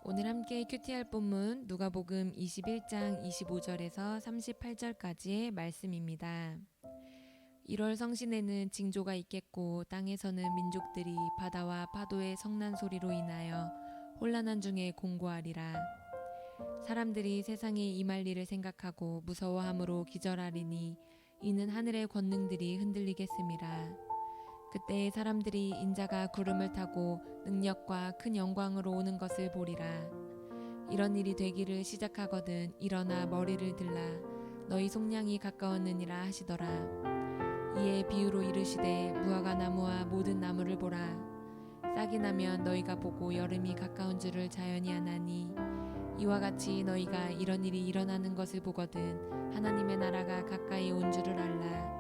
오늘 함께 큐티할 본문 누가복음 21장 25절에서 38절까지의 말씀입니다. 1월 성신에는 징조가 있겠고 땅에서는 민족들이 바다와 파도의 성난 소리로 인하여 혼란한 중에 공고하리라. 사람들이 세상에 임할 일을 생각하고 무서워함으로 기절하리니 이는 하늘의 권능들이 흔들리겠음이라. 그때 사람들이 인자가 구름을 타고 능력과 큰 영광으로 오는 것을 보리라. 이런 일이 되기를 시작하거든 일어나 머리를 들라 너희 속량이 가까웠느니라 하시더라. 이에 비유로 이르시되 무화과 나무와 모든 나무를 보라. 싹이 나면 너희가 보고 여름이 가까운 줄을 자연히 아나니 이와 같이 너희가 이런 일이 일어나는 것을 보거든 하나님의 나라가 가까이 온 줄을 알라.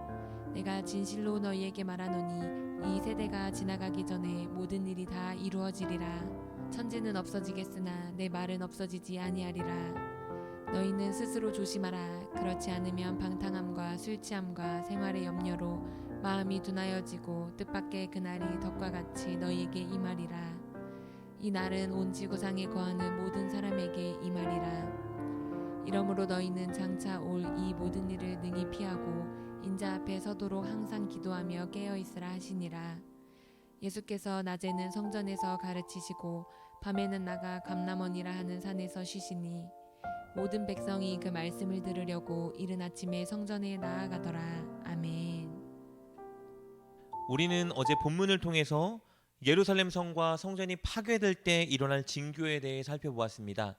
내가 진실로 너희에게 말하노니 이 세대가 지나가기 전에 모든 일이 다 이루어지리라. 천지는 없어지겠으나 내 말은 없어지지 아니하리라. 너희는 스스로 조심하라. 그렇지 않으면 방탕함과 술 취함과 생활의 염려로 마음이 둔하여지고 뜻밖의 그날이 덕과 같이 너희에게 임하리라. 이 날은 온 지구상에 거하는 모든 사람에게 임하리라. 이러므로 너희는 장차 올 이 모든 일을 능히 피하고 인자 앞에 서도록 항상 기도하며 깨어있으라 하시니라. 예수께서 낮에는 성전에서 가르치시고 밤에는 나가 감람원이라 하는 산에서 쉬시니 모든 백성이 그 말씀을 들으려고 이른 아침에 성전에 나아가더라. 아멘. 우리는 어제 본문을 통해서 예루살렘 성과 성전이 파괴될 때 일어날 징조에 대해 살펴보았습니다.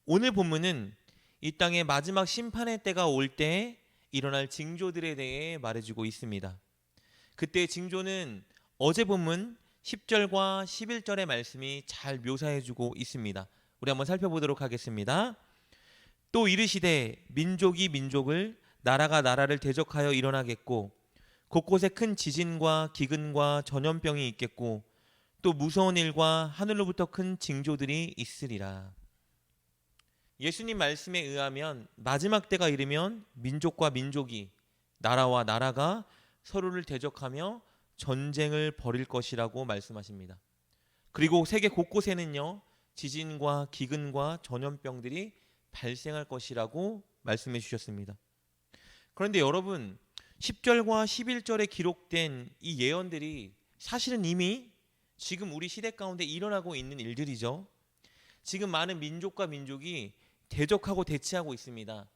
오늘 본문은 이 땅의 마지막 심판의 때가 올 때 일어날 징조들에 대해 말해주고 있습니다. 그때의 징조는 어제 본문 10절과 11절의 말씀이 잘 묘사해주고 있습니다. 우리 한번 살펴보도록 하겠습니다. 또 이르시되 민족이 민족을 나라가 나라를 대적하여 일어나겠고 곳곳에 큰 지진과 기근과 전염병이 있겠고 또 무서운 일과 하늘로부터 큰 징조들이 있으리라. 예수님 말씀에 의하면 마지막 때가 이르면 민족과 민족이 나라와 나라가 서로를 대적하며 전쟁을 벌일 것이라고 말씀하십니다. 그리고 세계 곳곳에는요 지진과 기근과 전염병들이 발생할 것이라고 말씀해 주셨습니다. 그런데 여러분 10절과 11절에 기록된 이 예언들이 사실은 이미 지금 우리 시대 가운데 일어나고 있는 일들이죠. 지금 많은 민족과 민족이 대적하고 대치하고 있습니다.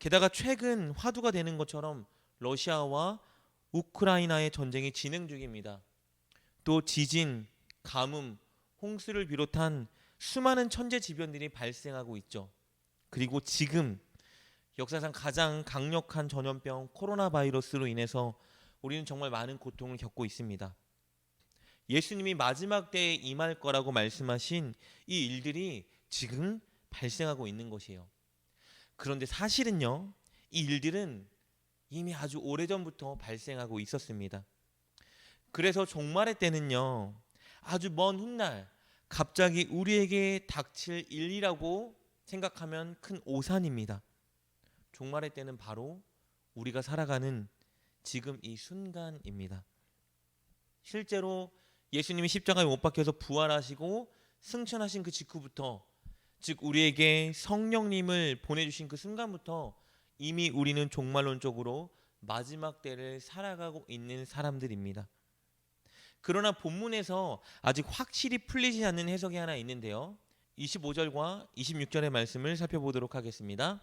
게다가 최근 화두가 되는 것처럼 러시아와 우크라이나의 전쟁이 진행 중입니다. 또 지진, 가뭄, 홍수를 비롯한 수많은 천재지변들이 발생하고 있죠. 그리고 지금 역사상 가장 강력한 전염병 코로나 바이러스로 인해서 우리는 정말 많은 고통을 겪고 있습니다. 예수님이 마지막 때에 임할 거라고 말씀하신 이 일들이 지금 발생하고 있는 것이에요. 그런데 사실은요, 이 일들은 이미 아주 오래전부터 발생하고 있었습니다. 그래서 종말의 때는요, 아주 먼 훗날 갑자기 우리에게 닥칠 일이라고 생각하면 큰 오산입니다. 종말의 때는 바로 우리가 살아가는 지금 이 순간입니다. 실제로 예수님이 십자가에 못 박혀서 부활하시고 승천하신 그 직후부터, 즉 우리에게 성령님을 보내주신 그 순간부터 이미 우리는 종말론적으로 마지막 때를 살아가고 있는 사람들입니다. 그러나 본문에서 아직 확실히 풀리지 않는 해석이 하나 있는데요. 25절과 26절의 말씀을 살펴보도록 하겠습니다.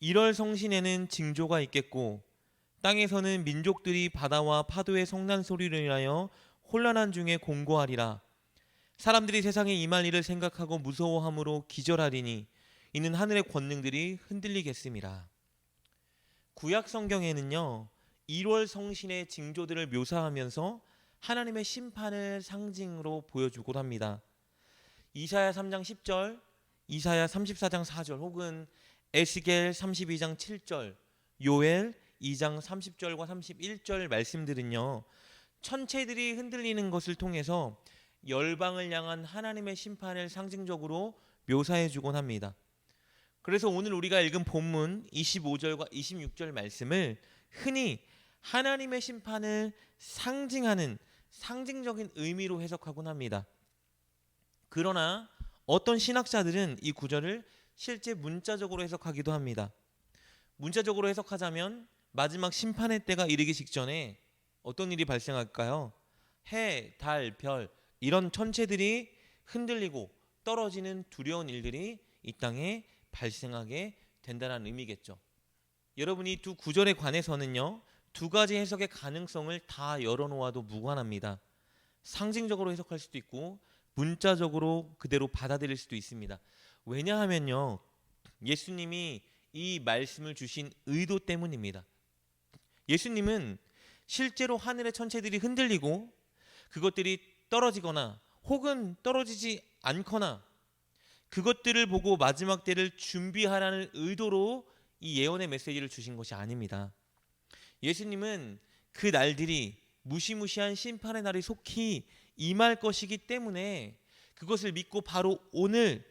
1월 성신에는 징조가 있겠고 땅에서는 민족들이 바다와 파도의 성난 소리를 인하여 혼란한 중에 공고하리라. 사람들이 세상에 임할 일을 생각하고 무서워함으로 기절하리니 이는 하늘의 권능들이 흔들리겠음이라. 구약 성경에는요 1월 성신의 징조들을 묘사하면서 하나님의 심판을 상징으로 보여주곤 합니다. 이사야 3장 10절, 이사야 34장 4절 혹은 에스겔 32장 7절, 요엘 2장 30절과 31절 말씀들은요 천체들이 흔들리는 것을 통해서 열방을 향한 하나님의 심판을 상징적으로 묘사해 주곤 합니다. 그래서 오늘 우리가 읽은 본문 25절과 26절 말씀을 흔히 하나님의 심판을 상징하는 상징적인 의미로 해석하곤 합니다. 그러나 어떤 신학자들은 이 구절을 실제 문자적으로 해석하기도 합니다. 문자적으로 해석하자면 마지막 심판의 때가 이르기 직전에 어떤 일이 발생할까요? 해, 달, 별 이런 천체들이 흔들리고 떨어지는 두려운 일들이 이 땅에 발생하게 된다는 의미겠죠. 여러분이 두 구절에 관해서는요, 두 가지 해석의 가능성을 다 열어놓아도 무관합니다. 상징적으로 해석할 수도 있고 문자적으로 그대로 받아들일 수도 있습니다. 왜냐하면요, 예수님이 이 말씀을 주신 의도 때문입니다. 예수님은 실제로 하늘의 천체들이 흔들리고 그것들이 떨어지거나 혹은 떨어지지 않거나 그것들을 보고 마지막 때를 준비하라는 의도로 이 예언의 메시지를 주신 것이 아닙니다. 예수님은 그 날들이 무시무시한 심판의 날이 속히 임할 것이기 때문에 그것을 믿고 바로 오늘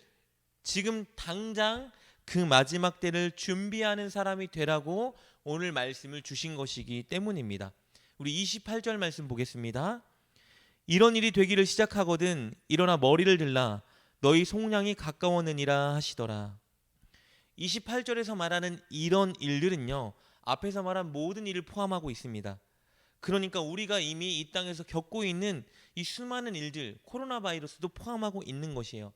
지금 당장 그 마지막 때를 준비하는 사람이 되라고 오늘 말씀을 주신 것이기 때문입니다. 우리 28절 말씀 보겠습니다. 이런 일이 되기를 시작하거든 일어나 머리를 들라 너희 속량이 가까웠느니라 하시더라. 28절에서 말하는 이런 일들은요, 앞에서 말한 모든 일을 포함하고 있습니다. 그러니까 우리가 이미 이 땅에서 겪고 있는 이 수많은 일들, 코로나 바이러스도 포함하고 있는 것이에요.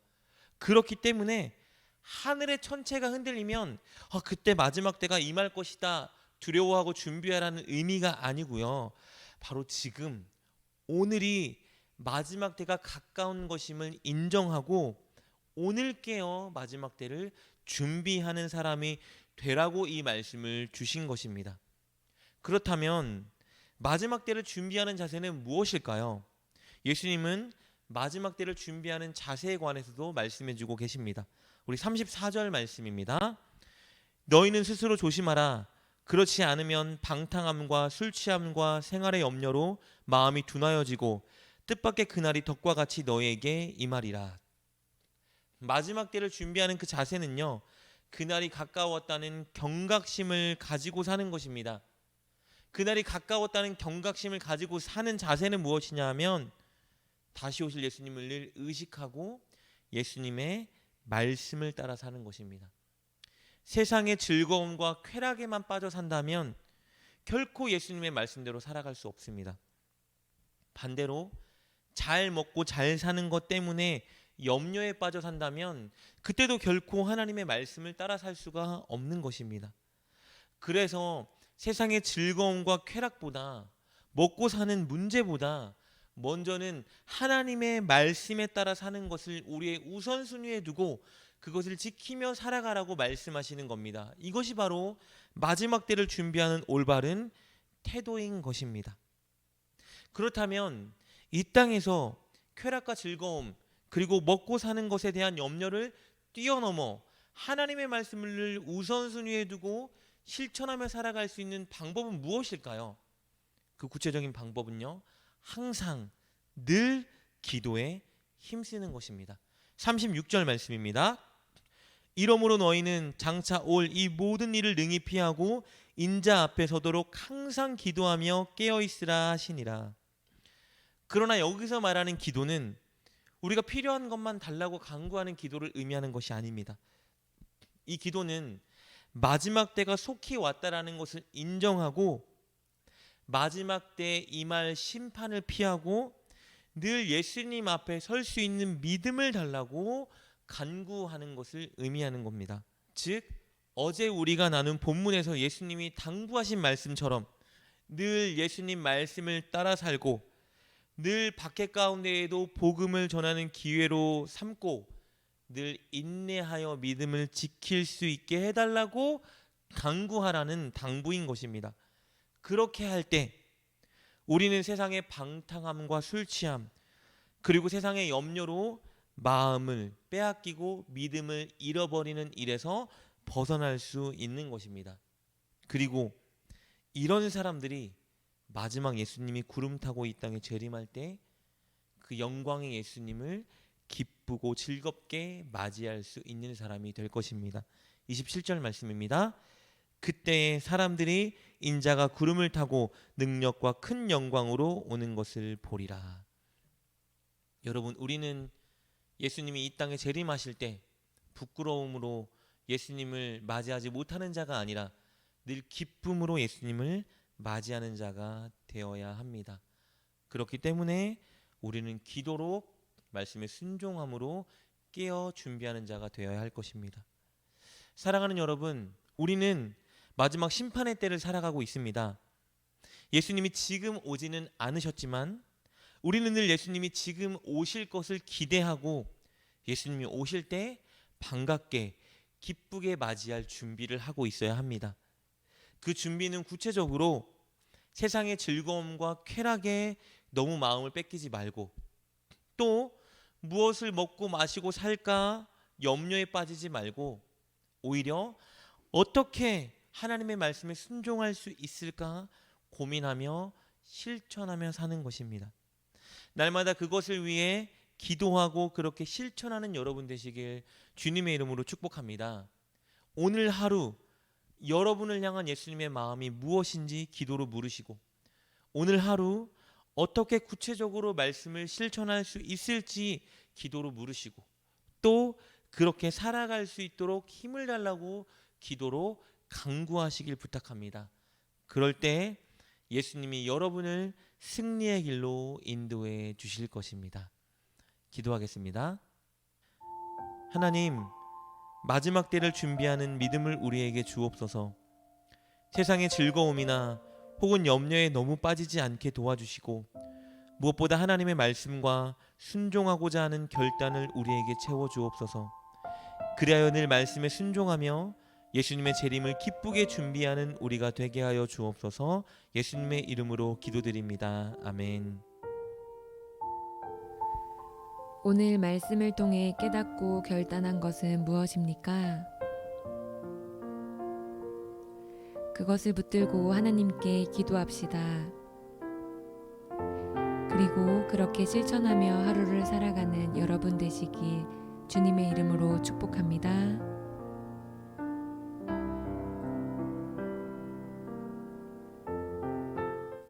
그렇기 때문에 하늘의 천체가 흔들리면 그때 마지막 때가 임할 것이다 두려워하고 준비하라는 의미가 아니고요, 바로 지금 오늘이 마지막 때가 가까운 것임을 인정하고 오늘 깨어 마지막 때를 준비하는 사람이 되라고 이 말씀을 주신 것입니다. 그렇다면 마지막 때를 준비하는 자세는 무엇일까요? 예수님은 마지막 때를 준비하는 자세에 관해서도 말씀해 주고 계십니다. 우리 34절 말씀입니다. 너희는 스스로 조심하라. 그렇지 않으면 방탕함과 술 취함과 생활의 염려로 마음이 둔하여지고 뜻밖의 그날이 덕과 같이 너희에게 임하리라. 마지막 때를 준비하는 그 자세는요, 그날이 가까웠다는 경각심을 가지고 사는 것입니다. 그날이 가까웠다는 경각심을 가지고 사는 자세는 무엇이냐 하면 다시 오실 예수님을 늘 의식하고 예수님의 말씀을 따라 사는 것입니다. 세상의 즐거움과 쾌락에만 빠져 산다면 결코 예수님의 말씀대로 살아갈 수 없습니다. 반대로 잘 먹고 잘 사는 것 때문에 염려에 빠져 산다면 그때도 결코 하나님의 말씀을 따라 살 수가 없는 것입니다. 그래서 세상의 즐거움과 쾌락보다 먹고 사는 문제보다 먼저는 하나님의 말씀에 따라 사는 것을 우리의 우선순위에 두고 그것을 지키며 살아가라고 말씀하시는 겁니다. 이것이 바로 마지막 때를 준비하는 올바른 태도인 것입니다. 그렇다면 이 땅에서 쾌락과 즐거움 그리고 먹고 사는 것에 대한 염려를 뛰어넘어 하나님의 말씀을 우선순위에 두고 실천하며 살아갈 수 있는 방법은 무엇일까요? 그 구체적인 방법은요, 항상 늘 기도에 힘쓰는 것입니다. 36절 말씀입니다. 이러므로 너희는 장차 올 이 모든 일을 능히 피하고 인자 앞에 서도록 항상 기도하며 깨어있으라 하시니라. 그러나 여기서 말하는 기도는 우리가 필요한 것만 달라고 간구하는 기도를 의미하는 것이 아닙니다. 이 기도는 마지막 때가 속히 왔다라는 것을 인정하고 마지막 때 임할 심판을 피하고 늘 예수님 앞에 설 수 있는 믿음을 달라고 간구하는 것을 의미하는 겁니다. 즉 어제 우리가 나눈 본문에서 예수님이 당부하신 말씀처럼 늘 예수님 말씀을 따라 살고 늘 박해 가운데에도 복음을 전하는 기회로 삼고 늘 인내하여 믿음을 지킬 수 있게 해달라고 간구하라는 당부인 것입니다. 그렇게 할 때 우리는 세상의 방탕함과 술 취함 그리고 세상의 염려로 마음을 빼앗기고 믿음을 잃어버리는 일에서 벗어날 수 있는 것입니다. 그리고 이런 사람들이 마지막 예수님이 구름 타고 이 땅에 재림할 때 그 영광의 예수님을 기쁘고 즐겁게 맞이할 수 있는 사람이 될 것입니다. 27절 말씀입니다. 그때 사람들이 인자가 구름을 타고 능력과 큰 영광으로 오는 것을 보리라. 여러분, 우리는 예수님이 이 땅에 재림하실 때 부끄러움으로 예수님을 맞이하지 못하는 자가 아니라 늘 기쁨으로 예수님을 맞이하는 자가 되어야 합니다. 그렇기 때문에 우리는 기도로 말씀에 순종함으로 깨어 준비하는 자가 되어야 할 것입니다. 사랑하는 여러분, 우리는 마지막 심판의 때를 살아가고 있습니다. 예수님이 지금 오지는 않으셨지만 우리는 늘 예수님이 지금 오실 것을 기대하고 예수님이 오실 때 반갑게 기쁘게 맞이할 준비를 하고 있어야 합니다. 그 준비는 구체적으로 세상의 즐거움과 쾌락에 너무 마음을 뺏기지 말고, 또 무엇을 먹고 마시고 살까 염려에 빠지지 말고, 오히려 어떻게 하나님의 말씀에 순종할 수 있을까 고민하며 실천하며 사는 것입니다. 날마다 그것을 위해 기도하고 그렇게 실천하는 여러분 되시길 주님의 이름으로 축복합니다. 오늘 하루 여러분을 향한 예수님의 마음이 무엇인지 기도로 물으시고, 오늘 하루 어떻게 구체적으로 말씀을 실천할 수 있을지 기도로 물으시고, 또 그렇게 살아갈 수 있도록 힘을 달라고 기도로 간구하시길 부탁합니다. 그럴 때 예수님이 여러분을 승리의 길로 인도해 주실 것입니다. 기도하겠습니다. 하나님, 마지막 때를 준비하는 믿음을 우리에게 주옵소서. 세상의 즐거움이나 혹은 염려에 너무 빠지지 않게 도와주시고, 무엇보다 하나님의 말씀과 순종하고자 하는 결단을 우리에게 채워 주옵소서. 그리하여 늘 말씀에 순종하며 예수님의 재림을 기쁘게 준비하는 우리가 되게 하여 주옵소서. 예수님의 이름으로 기도드립니다. 아멘. 오늘 말씀을 통해 깨닫고 결단한 것은 무엇입니까? 그것을 붙들고 하나님께 기도합시다. 그리고 그렇게 실천하며 하루를 살아가는 여러분 되시길 주님의 이름으로 축복합니다.